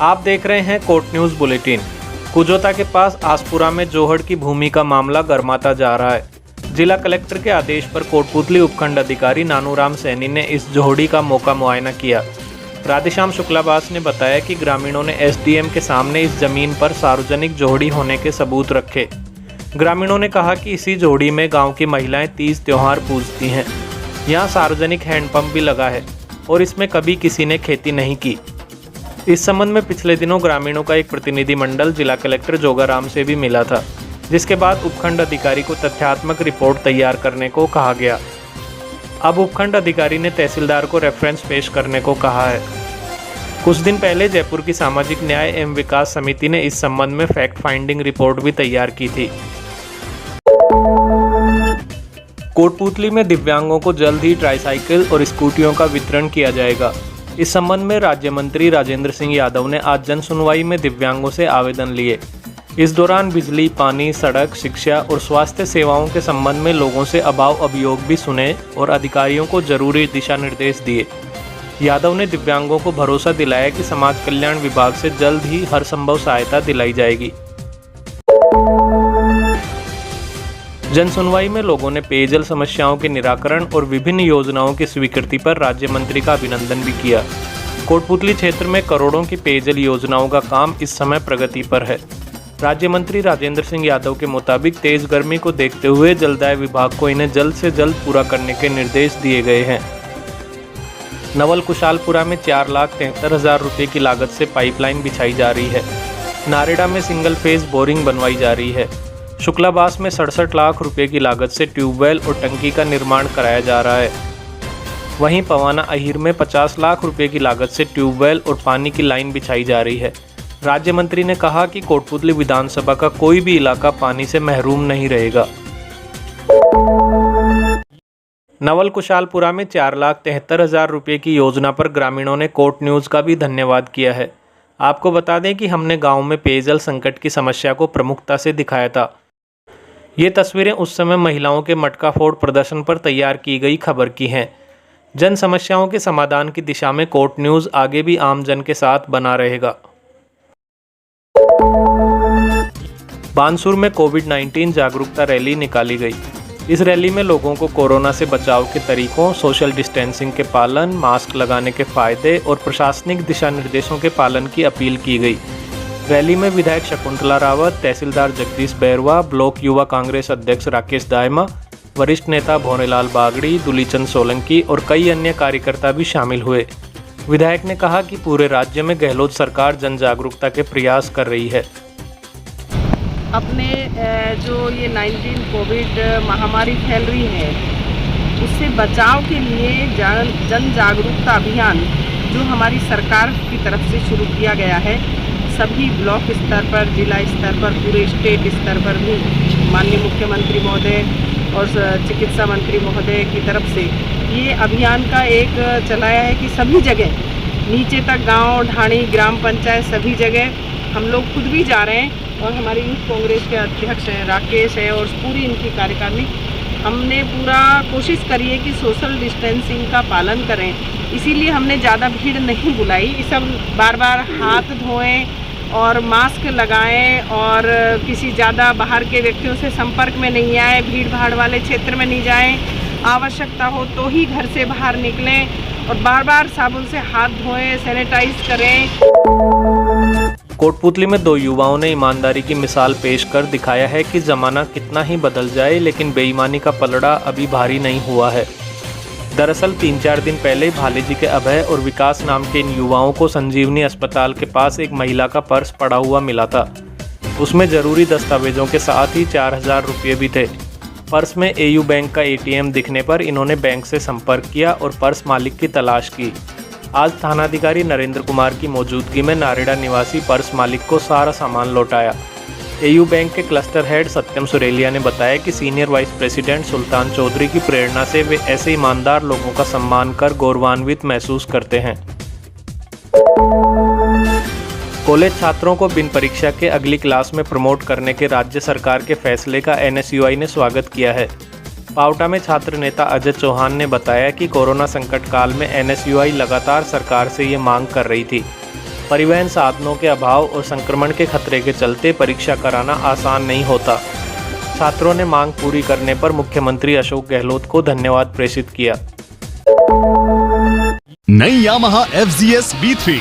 आप देख रहे हैं कोट न्यूज़ बुलेटिन। कुजोता के पास आसपुरा में जोहड़ की भूमि का मामला गर्माता जा रहा है। जिला कलेक्टर के आदेश पर कोटपुतली उपखंड अधिकारी नानूराम सैनी ने इस जोहड़ी का मौका मुआयना किया। राधेश्याम शुक्लाबास ने बताया कि ग्रामीणों ने एसडीएम के सामने इस जमीन पर सार्वजनिक जोहड़ी होने के सबूत रखे। ग्रामीणों ने कहा कि इसी जोहड़ी में गांव की महिलाएं तीज त्योहार पूजती हैं। यहाँ सार्वजनिक हैंडपंप भी लगा है और इसमें कभी किसी ने खेती नहीं की। इस संबंध में पिछले दिनों ग्रामीणों का एक प्रतिनिधिमंडल जिला कलेक्टर जोगाराम से भी मिला था, जिसके बाद उपखंड अधिकारी को तथ्यात्मक रिपोर्ट तैयार करने को कहा गया। अब उपखंड अधिकारी ने तहसीलदार को रेफरेंस पेश करने को कहा है। कुछ दिन पहले जयपुर की सामाजिक न्याय एवं विकास समिति ने इस संबंध में फैक्ट फाइंडिंग रिपोर्ट भी तैयार की थी। कोटपुतली में दिव्यांगों को जल्द ही ट्राईसाइकिल और स्कूटियों का वितरण किया जाएगा। इस संबंध में राज्य मंत्री राजेंद्र सिंह यादव ने आज जन सुनवाई में दिव्यांगों से आवेदन लिए। इस दौरान बिजली, पानी, सड़क, शिक्षा और स्वास्थ्य सेवाओं के संबंध में लोगों से अभाव अभियोग भी सुने और अधिकारियों को जरूरी दिशा निर्देश दिए। यादव ने दिव्यांगों को भरोसा दिलाया कि समाज कल्याण विभाग से जल्द ही हर संभव सहायता दिलाई जाएगी। जन सुनवाई में लोगों ने पेयजल समस्याओं के निराकरण और विभिन्न योजनाओं की स्वीकृति पर राज्य मंत्री का अभिनंदन भी किया। कोटपुतली क्षेत्र में करोड़ों की पेयजल योजनाओं का काम इस समय प्रगति पर है। राज्य मंत्री राजेंद्र सिंह यादव के मुताबिक तेज गर्मी को देखते हुए जलदाय विभाग को इन्हें जल्द से जल्द पूरा करने के निर्देश दिए गए हैं। नवल कुशालपुरा में 4,73,000 रुपये की लागत से पाइपलाइन बिछाई जा रही है। नारेड़ा में सिंगल फेज बोरिंग बनवाई जा रही है। शुक्लाबास में 67 लाख रुपए की लागत से ट्यूबवेल और टंकी का निर्माण कराया जा रहा है। वहीं पवाना अहीर में 50 लाख रुपए की लागत से ट्यूबवेल और पानी की लाइन बिछाई जा रही है। राज्य मंत्री ने कहा कि कोटपुतली विधानसभा का कोई भी इलाका पानी से महरूम नहीं रहेगा। नवल कुशालपुरा में 4,73,000 रुपये की योजना पर ग्रामीणों ने कोट न्यूज़ का भी धन्यवाद किया है। आपको बता दें कि हमने गांव में पेयजल संकट की समस्या को प्रमुखता से दिखाया था। ये तस्वीरें उस समय महिलाओं के मटका फोड़ प्रदर्शन पर तैयार की गई खबर की हैं। जन समस्याओं के समाधान की दिशा में कोट न्यूज़ आगे भी आम जन के साथ बना रहेगा। बानसूर में कोविड-19 जागरूकता रैली निकाली गई। इस रैली में लोगों को कोरोना से बचाव के तरीकों, सोशल डिस्टेंसिंग के पालन, मास्क लगाने के फायदे और प्रशासनिक दिशा निर्देशों के पालन की अपील की गई। रैली में विधायक शकुंतला रावत, तहसीलदार जगदीश बैरवा, ब्लॉक युवा कांग्रेस अध्यक्ष राकेश दायमा, वरिष्ठ नेता भोनेलाल बागड़ी, दुलीचंद सोलंकी और कई अन्य कार्यकर्ता भी शामिल हुए। विधायक ने कहा कि पूरे राज्य में गहलोत सरकार जन जागरूकता के प्रयास कर रही है। अपने जो ये 19 कोविड महामारी फैल रही है, उससे बचाव के लिए जन जागरूकता अभियान जो हमारी सरकार की तरफ से शुरू किया गया है, सभी ब्लॉक स्तर पर, जिला स्तर पर, पूरे स्टेट स्तर पर भी माननीय मुख्यमंत्री महोदय और चिकित्सा मंत्री महोदय की तरफ से ये अभियान का एक चलाया है कि सभी जगह नीचे तक, गांव, ढाणी, ग्राम पंचायत, सभी जगह हम लोग खुद भी जा रहे हैं और हमारी यूथ कांग्रेस के अध्यक्ष हैं राकेश है और पूरी इनकी कार्यकारिणी, हमने पूरा कोशिश करी है कि सोशल डिस्टेंसिंग का पालन करें। इसीलिए हमने ज़्यादा भीड़ नहीं बुलाई। सब बार बार हाथ धोएं और मास्क लगाएं और किसी ज़्यादा बाहर के व्यक्तियों से संपर्क में नहीं आए, भीड़ भाड़ वाले क्षेत्र में नहीं जाएं, आवश्यकता हो तो ही घर से बाहर निकलें और बार बार साबुन से हाथ धोएं, सैनिटाइज करें। कोटपुतली में 2 युवाओं ने ईमानदारी की मिसाल पेश कर दिखाया है कि ज़माना कितना ही बदल जाए, लेकिन बेईमानी का पलड़ा अभी भारी नहीं हुआ है। दरअसल 3-4 दिन पहले भालेजी के अभय और विकास नाम के इन युवाओं को संजीवनी अस्पताल के पास एक महिला का पर्स पड़ा हुआ मिला था। उसमें ज़रूरी दस्तावेजों के साथ ही 4,000 रुपये भी थे। पर्स में एयू बैंक का ATM दिखने पर इन्होंने बैंक से संपर्क किया और पर्स मालिक की तलाश की। आज थानाधिकारी नरेंद्र कुमार की मौजूदगी में नारेड़ा निवासी पर्स मालिक को सारा सामान लौटाया। एयू बैंक के क्लस्टर हेड सत्यम सुरेलिया ने बताया कि सीनियर वाइस प्रेसिडेंट सुल्तान चौधरी की प्रेरणा से वे ऐसे ईमानदार लोगों का सम्मान कर गौरवान्वित महसूस करते हैं। कॉलेज छात्रों को बिन परीक्षा के अगली क्लास में प्रमोट करने के राज्य सरकार के फैसले का NSUI ने स्वागत किया है। पावटा में छात्र नेता अजय चौहान ने बताया कि कोरोना संकट काल में NSUI लगातार सरकार से ये मांग कर रही थी। परिवहन साधनों के अभाव और संक्रमण के खतरे के चलते परीक्षा कराना आसान नहीं होता। छात्रों ने मांग पूरी करने पर मुख्यमंत्री अशोक गहलोत को धन्यवाद प्रेषित किया। नई Yamaha FZS B3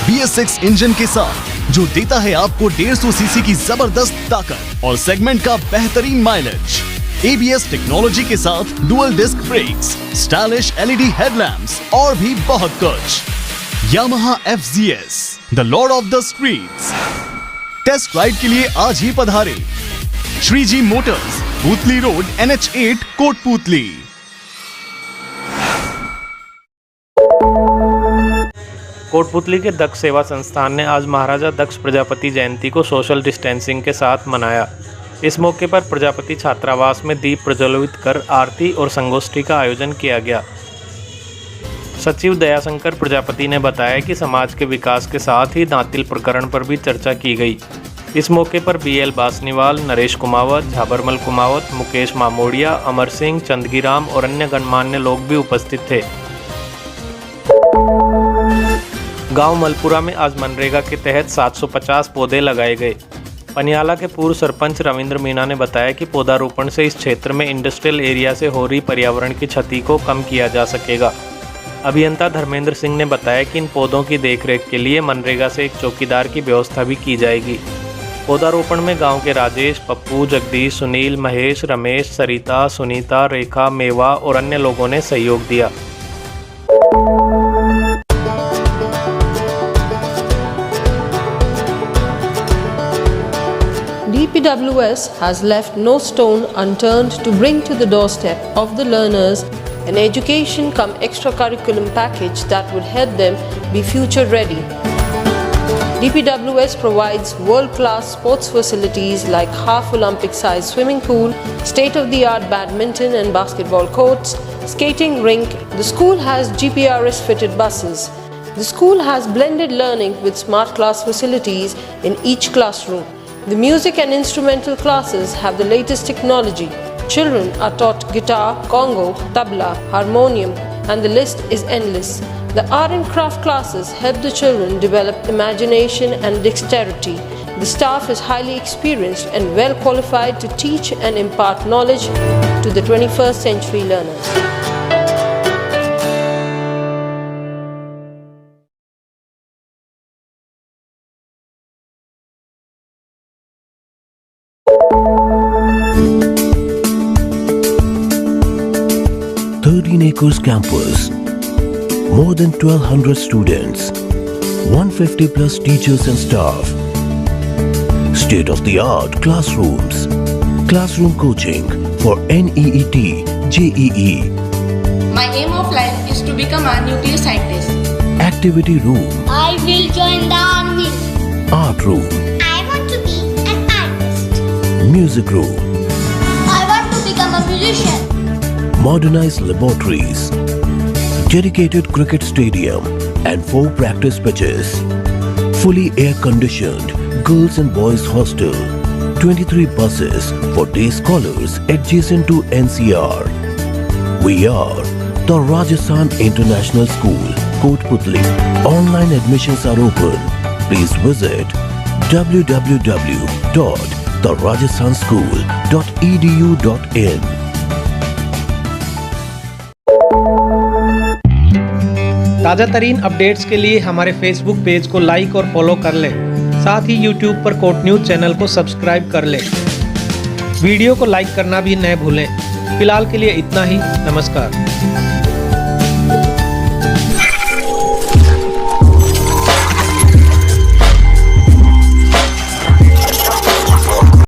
BS6 engine के साथ जो देता है आपको 150 सीसी की जबरदस्त ताकत और सेगमेंट का बेहतरीन माइलेज। ABS टेक्नोलॉजी के साथ dual disc brakes, stylish LED headlamps और भी बहुत कुछ। Yamaha FZS, the lord of the streets. Test ride के लिए आज ही पधारे Shriji motors, Putli road, NH8, Kotputli. Kotputli के दक्ष सेवा संस्थान ने आज महाराजा दक्ष प्रजापति जयंती को सोशल डिस्टेंसिंग के साथ मनाया। इस मौके पर प्रजापति छात्रावास में दीप प्रज्वलित कर आरती और संगोष्ठी का आयोजन किया गया। सचिव दयाशंकर प्रजापति ने बताया कि समाज के विकास के साथ ही दांतिल प्रकरण पर भी चर्चा की गई। इस मौके पर BL बासनीवाल, नरेश कुमावत, झाबरमल कुमावत, मुकेश मामोड़िया, अमर सिंह, चंदगीराम और अन्य गणमान्य लोग भी उपस्थित थे। गांव मलपुरा में आज मनरेगा के तहत 750 पौधे लगाए गए। पनियाला के पूर्व सरपंच रविंद्र मीणा ने बताया कि पौधारोपण से इस क्षेत्र में इंडस्ट्रियल एरिया से हो रही पर्यावरण की क्षति को कम किया जा सकेगा। अभियंता धर्मेंद्र सिंह ने बताया कि इन पौधों की देखरेख के लिए मनरेगा से एक चौकीदार की व्यवस्था भी की जाएगी। पौधारोपण में गांव के राजेश, पप्पू, जगदीश, सुनील, महेश, रमेश, सरिता, सुनीता, रेखा, मेवा और अन्य लोगों ने सहयोग दिया। DPWS has left no stone unturned to bring to the doorstep of the learners an education cum extracurriculum package that would help them be future ready. DPWS provides world-class sports facilities like half Olympic-sized swimming pool, state-of-the-art badminton and basketball courts, skating rink. The school has GPRS-fitted buses. The school has blended learning with smart class facilities in each classroom. The music and instrumental classes have the latest technology. Children are taught guitar, congo, tabla, harmonium, and the list is endless. The art and craft classes help the children develop imagination and dexterity. The staff is highly experienced and well qualified to teach and impart knowledge to the 21st century learners. Acres campus, more than 1200 students, 150 plus teachers and staff, state-of-the-art classrooms, classroom coaching for NEET, JEE. My aim of life is to become a nuclear scientist. Activity room, I will join the army. art room, I want to be an artist. music room, I want to become a musician. modernized laboratories, dedicated cricket stadium and 4 practice pitches, fully air-conditioned girls and boys hostel, 23 buses for day scholars adjacent to NCR. We are the Rajasthan International School, Kotputli. Online admissions are open. Please visit www.therajasthanschool.edu.in. ताज़ा तरीन updates के लिए हमारे Facebook page को like और follow कर लें। साथ ही यूट्यूब पर कोट न्यूज़ चैनल को सब्सक्राइब कर लें। वीडियो को लाइक करना भी न भूलें। फिलहाल के लिए इतना ही। नमस्कार।